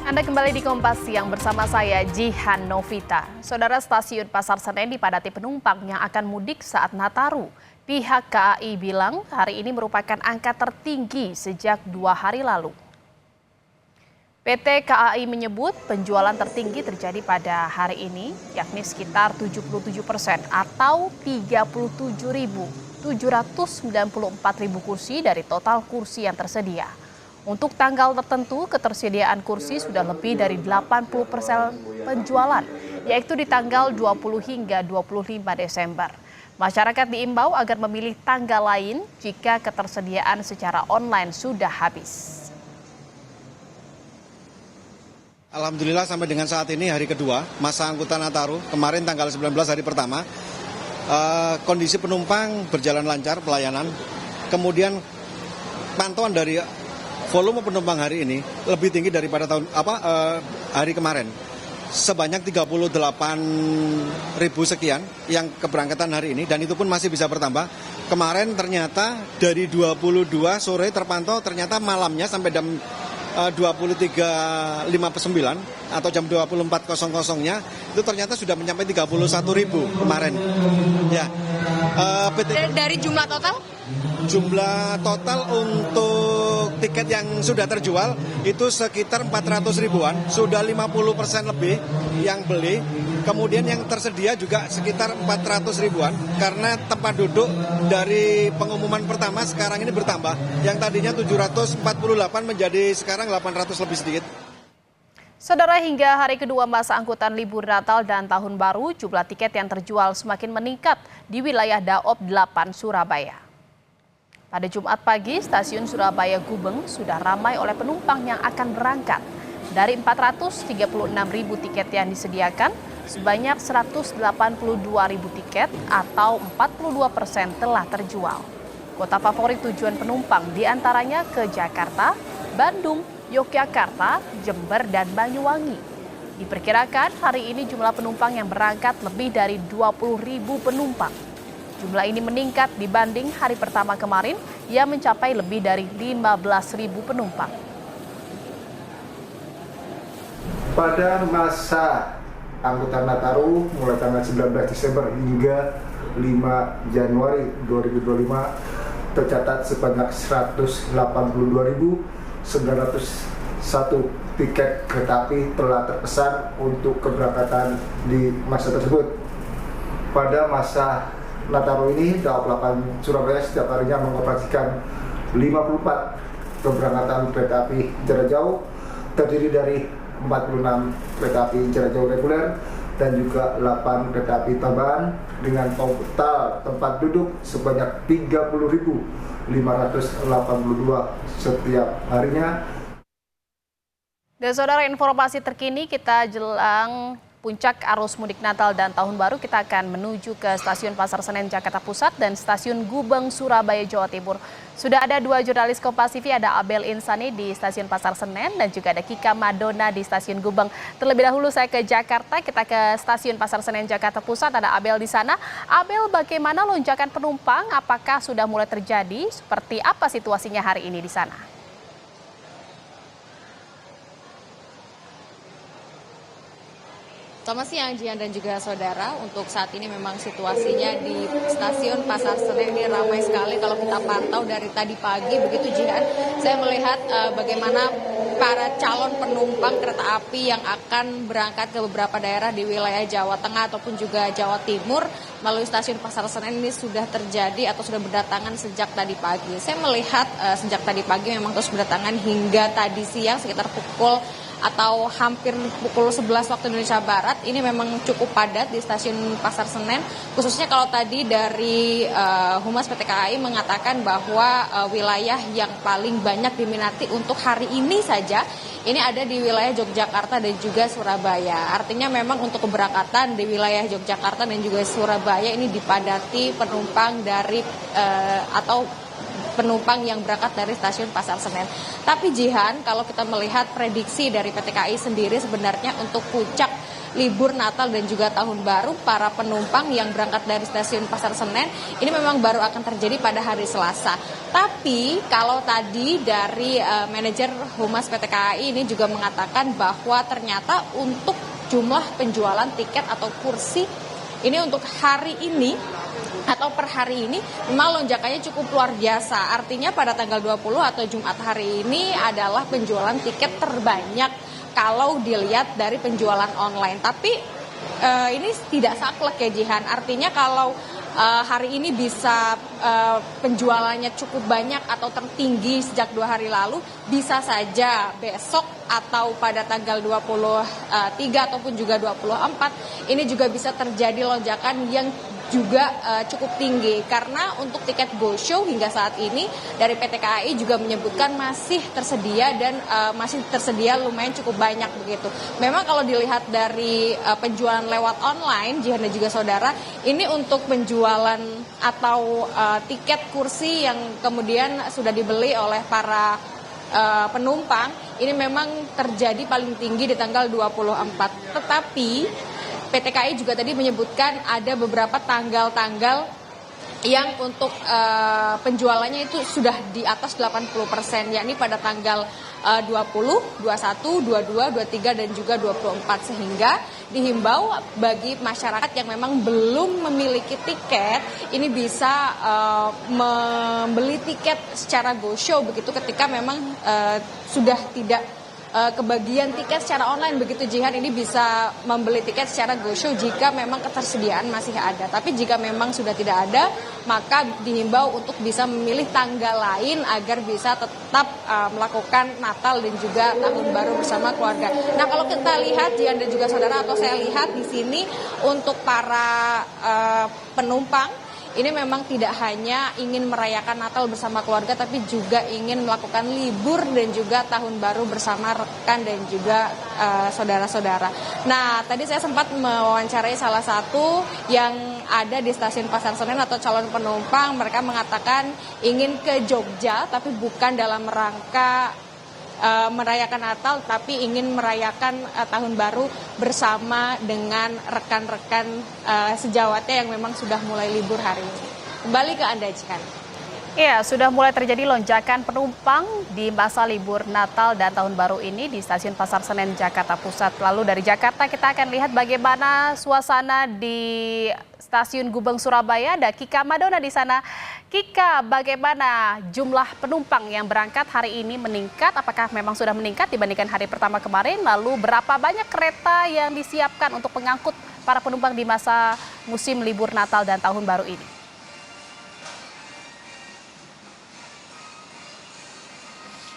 Anda kembali di Kompas Siang bersama saya Jihan Novita. Saudara, stasiun Pasar Senen dipadati penumpang yang akan mudik saat Nataru. Pihak KAI bilang hari ini merupakan angka tertinggi sejak 2 hari lalu. PT KAI menyebut penjualan tertinggi terjadi pada hari ini, yakni sekitar 77% atau 37.794.000 kursi dari total kursi yang tersedia. Untuk tanggal tertentu, ketersediaan kursi sudah lebih dari 80% penjualan, yaitu di tanggal 20 hingga 25 Desember. Masyarakat diimbau agar memilih tanggal lain jika ketersediaan secara online sudah habis. Alhamdulillah sampai dengan saat ini hari kedua masa angkutan Nataru, kemarin tanggal 19 hari pertama, kondisi penumpang berjalan lancar pelayanan, kemudian pantauan dari volume penumpang hari ini lebih tinggi daripada hari kemarin. Sebanyak 38.000 sekian yang keberangkatan hari ini, dan itu pun masih bisa bertambah. Kemarin ternyata dari 22 sore terpantau ternyata malamnya sampai jam 23.59 atau jam 24.00-nya itu ternyata sudah mencapai 31.000 kemarin. Ya. Dari jumlah total? Jumlah total untuk tiket yang sudah terjual itu sekitar 400 ribuan, sudah 50% lebih yang beli. Kemudian yang tersedia juga sekitar 400 ribuan karena tempat duduk dari pengumuman pertama sekarang ini bertambah. Yang tadinya 748 menjadi sekarang 800 lebih sedikit. Saudara, hingga hari kedua masa angkutan libur Natal dan Tahun Baru, jumlah tiket yang terjual semakin meningkat di wilayah Daop 8 Surabaya. Pada Jumat pagi, stasiun Surabaya Gubeng sudah ramai oleh penumpang yang akan berangkat. Dari 436.000 tiket yang disediakan, sebanyak 182.000 tiket atau 42% telah terjual. Kota favorit tujuan penumpang diantaranya ke Jakarta, Bandung, Yogyakarta, Jember, dan Banyuwangi. Diperkirakan hari ini jumlah penumpang yang berangkat lebih dari 20.000 penumpang. Jumlah ini meningkat dibanding hari pertama kemarin yang mencapai lebih dari 15.000 penumpang. Pada masa angkutan Nataru mulai tanggal 19 Desember hingga 5 Januari 2025 tercatat sebanyak 182.901 tiket kereta api telah terpesan untuk keberangkatan di masa tersebut. Pada masa Nataru ini, Daop 8 Surabaya setiap harinya mengoperasikan 54 keberangkatan kereta api jarak jauh, terdiri dari 46 kereta api jarak jauh reguler dan juga 8 kereta api tambahan dengan total tempat duduk sebanyak 30.582 setiap harinya. Dan saudara, informasi terkini kita jelang puncak arus mudik Natal dan Tahun Baru, kita akan menuju ke Stasiun Pasar Senen Jakarta Pusat dan Stasiun Gubeng Surabaya Jawa Timur. Sudah ada 2 jurnalis Kompas TV, ada Abel Insani di Stasiun Pasar Senen dan juga ada Kika Madona di Stasiun Gubeng. Terlebih dahulu saya ke Jakarta, kita ke Stasiun Pasar Senen Jakarta Pusat, ada Abel di sana. Abel, bagaimana lonjakan penumpang? Apakah sudah mulai terjadi? Seperti apa situasinya hari ini di sana? Selamat siang Jian dan juga saudara. Untuk saat ini memang situasinya di stasiun Pasar Senen ini ramai sekali. Kalau kita pantau dari tadi pagi begitu Jian, saya melihat bagaimana para calon penumpang kereta api yang akan berangkat ke beberapa daerah di wilayah Jawa Tengah ataupun juga Jawa Timur melalui stasiun Pasar Senen ini sudah terjadi atau sudah berdatangan sejak tadi pagi. Saya melihat sejak tadi pagi memang terus berdatangan hingga tadi siang sekitar pukul atau hampir pukul 11 waktu Indonesia Barat. Ini memang cukup padat di stasiun Pasar Senen, khususnya kalau tadi dari Humas PT KAI mengatakan bahwa wilayah yang paling banyak diminati untuk hari ini saja ini ada di wilayah Yogyakarta dan juga Surabaya. Artinya memang untuk keberangkatan di wilayah Yogyakarta dan juga Surabaya ini dipadati penumpang dari atau penumpang yang berangkat dari stasiun Pasar Senen. Tapi Jihan, kalau kita melihat prediksi dari PT KAI sendiri sebenarnya untuk puncak libur Natal dan juga Tahun Baru, para penumpang yang berangkat dari stasiun Pasar Senen ini memang baru akan terjadi pada hari Selasa. Tapi kalau tadi dari manajer Humas PT KAI ini juga mengatakan bahwa ternyata untuk jumlah penjualan tiket atau kursi ini untuk hari ini atau per hari ini memang lonjakannya cukup luar biasa. Artinya pada tanggal 20 atau Jumat hari ini adalah penjualan tiket terbanyak kalau dilihat dari penjualan online. Tapi ini tidak saklek ya Jihan. Artinya kalau hari ini bisa penjualannya cukup banyak atau tertinggi sejak 2 hari lalu, bisa saja besok atau pada tanggal 23 ataupun juga 24 ini juga bisa terjadi lonjakan yang juga cukup tinggi, karena untuk tiket Go Show hingga saat ini dari PT KAI juga menyebutkan masih tersedia dan masih tersedia lumayan cukup banyak begitu. Memang kalau dilihat dari penjualan lewat online, Jihan dan juga saudara, ini untuk penjualan atau tiket kursi yang kemudian sudah dibeli oleh para penumpang ini memang terjadi paling tinggi di tanggal 24. Tetapi PT KAI juga tadi menyebutkan ada beberapa tanggal-tanggal yang untuk penjualannya itu sudah di atas 80%, yakni pada tanggal 20, 21, 22, 23, dan juga 24. Sehingga dihimbau bagi masyarakat yang memang belum memiliki tiket, ini bisa membeli tiket secara Go Show begitu ketika memang sudah tidak kebagian tiket secara online begitu Jihan. Ini bisa membeli tiket secara Go Show jika memang ketersediaan masih ada. Tapi jika memang sudah tidak ada, maka dihimbau untuk bisa memilih tanggal lain agar bisa tetap melakukan Natal dan juga Tahun Baru bersama keluarga. Nah, kalau kita lihat Jihan dan juga saudara, atau saya lihat di sini untuk para penumpang ini memang tidak hanya ingin merayakan Natal bersama keluarga, tapi juga ingin melakukan libur dan juga Tahun Baru bersama rekan dan juga saudara-saudara. Nah, tadi saya sempat mewawancarai salah satu yang ada di stasiun Pasar Senen atau calon penumpang. Mereka mengatakan ingin ke Jogja, tapi bukan dalam rangka merayakan Natal, tapi ingin merayakan Tahun Baru bersama dengan rekan-rekan sejawatnya yang memang sudah mulai libur hari ini. Kembali ke Anda, Jihan. Ya, sudah mulai terjadi lonjakan penumpang di masa libur Natal dan Tahun Baru ini di Stasiun Pasar Senen, Jakarta Pusat. Lalu dari Jakarta kita akan lihat bagaimana suasana di Stasiun Gubeng Surabaya. Ada Kika Madona di sana. Kika, bagaimana jumlah penumpang yang berangkat hari ini meningkat? Apakah memang sudah meningkat dibandingkan hari pertama kemarin? Lalu berapa banyak kereta yang disiapkan untuk mengangkut para penumpang di masa musim libur Natal dan Tahun Baru ini?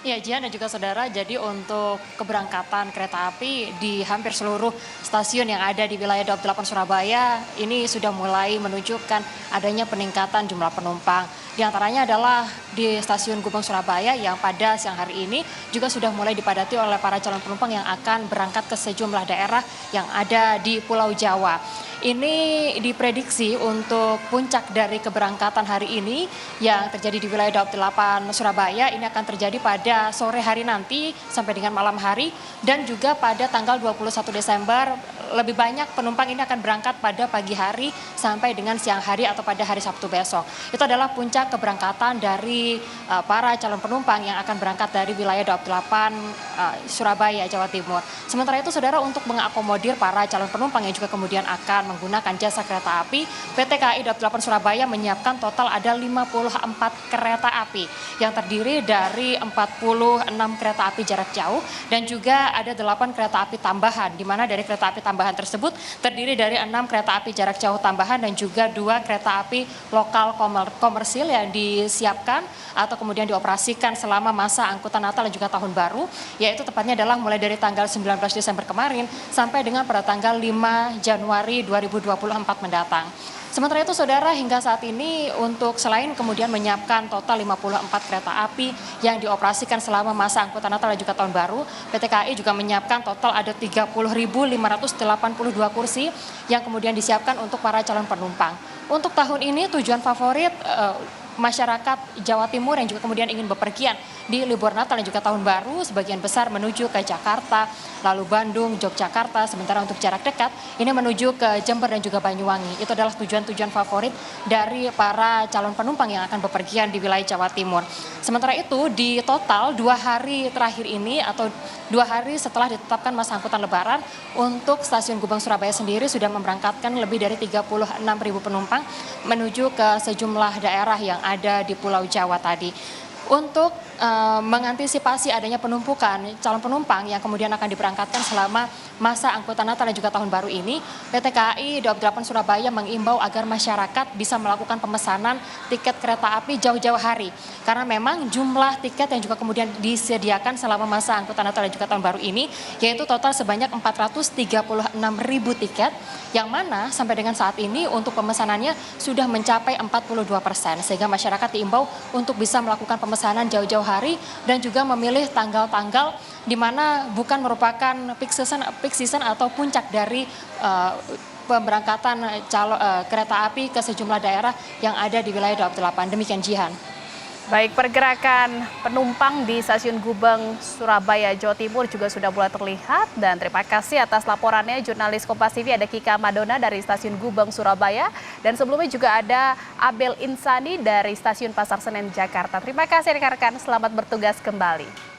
Ya, Jihan dan juga saudara, jadi untuk keberangkatan kereta api di hampir seluruh stasiun yang ada di wilayah Daob 8 Surabaya ini sudah mulai menunjukkan adanya peningkatan jumlah penumpang. Di antaranya adalah di stasiun Gubeng Surabaya yang pada siang hari ini juga sudah mulai dipadati oleh para calon penumpang yang akan berangkat ke sejumlah daerah yang ada di Pulau Jawa. Ini diprediksi untuk puncak dari keberangkatan hari ini yang terjadi di wilayah Daob 8 Surabaya ini akan terjadi pada sore hari nanti sampai dengan malam hari, dan juga pada tanggal 21 Desember lebih banyak penumpang ini akan berangkat pada pagi hari sampai dengan siang hari atau pada hari Sabtu besok. Itu adalah puncak keberangkatan dari para calon penumpang yang akan berangkat dari wilayah Daob 8 Surabaya, Jawa Timur. Sementara itu saudara, untuk mengakomodir para calon penumpang yang juga kemudian akan menggunakan jasa kereta api, PT KAI Daob 8 Surabaya menyiapkan total ada 54 kereta api yang terdiri dari 46 kereta api jarak jauh dan juga ada 8 kereta api tambahan, di mana dari kereta api tambahan tersebut terdiri dari 6 kereta api jarak jauh tambahan dan juga 2 kereta api lokal komersil yang disiapkan atau kemudian dioperasikan selama masa angkutan Natal dan juga Tahun Baru, yaitu tepatnya adalah mulai dari tanggal 19 Desember kemarin sampai dengan pada tanggal 5 Januari 2024 mendatang. Sementara itu saudara, hingga saat ini untuk selain kemudian menyiapkan total 54 kereta api yang dioperasikan selama masa angkutan Natal dan juga Tahun Baru, PT KAI juga menyiapkan total ada 30.582 kursi yang kemudian disiapkan untuk para calon penumpang. Untuk tahun ini tujuan favorit masyarakat Jawa Timur yang juga kemudian ingin bepergian di libur Natal dan juga Tahun Baru, sebagian besar menuju ke Jakarta, lalu Bandung, Yogyakarta, sementara untuk jarak dekat ini menuju ke Jember dan juga Banyuwangi. Itu adalah tujuan-tujuan favorit dari para calon penumpang yang akan bepergian di wilayah Jawa Timur. Sementara itu di total 2 hari terakhir ini atau 2 hari setelah ditetapkan masa angkutan Lebaran, untuk stasiun Gubeng Surabaya sendiri sudah memberangkatkan lebih dari 36.000 penumpang menuju ke sejumlah daerah yang ada di Pulau Jawa tadi. Untuk mengantisipasi adanya penumpukan calon penumpang yang kemudian akan diberangkatkan selama masa angkutan Natal dan juga Tahun Baru ini, PT KAI Daob 8 Surabaya mengimbau agar masyarakat bisa melakukan pemesanan tiket kereta api jauh-jauh hari. Karena memang jumlah tiket yang juga kemudian disediakan selama masa angkutan Natal dan juga Tahun Baru ini, yaitu total sebanyak 436.000 tiket, yang mana sampai dengan saat ini untuk pemesanannya sudah mencapai 42%. Sehingga masyarakat diimbau untuk bisa melakukan pemesanan jauh-jauh hari dan juga memilih tanggal-tanggal di mana bukan merupakan peak season atau puncak dari pemberangkatan kereta api ke sejumlah daerah yang ada di wilayah Daob 8. Demikian Jihan. Baik, pergerakan penumpang di stasiun Gubeng Surabaya, Jawa Timur juga sudah mulai terlihat. Dan terima kasih atas laporannya jurnalis Kompas TV, ada Kika Madona dari stasiun Gubeng Surabaya. Dan sebelumnya juga ada Abel Insani dari stasiun Pasar Senen Jakarta. Terima kasih rekan-rekan, selamat bertugas kembali.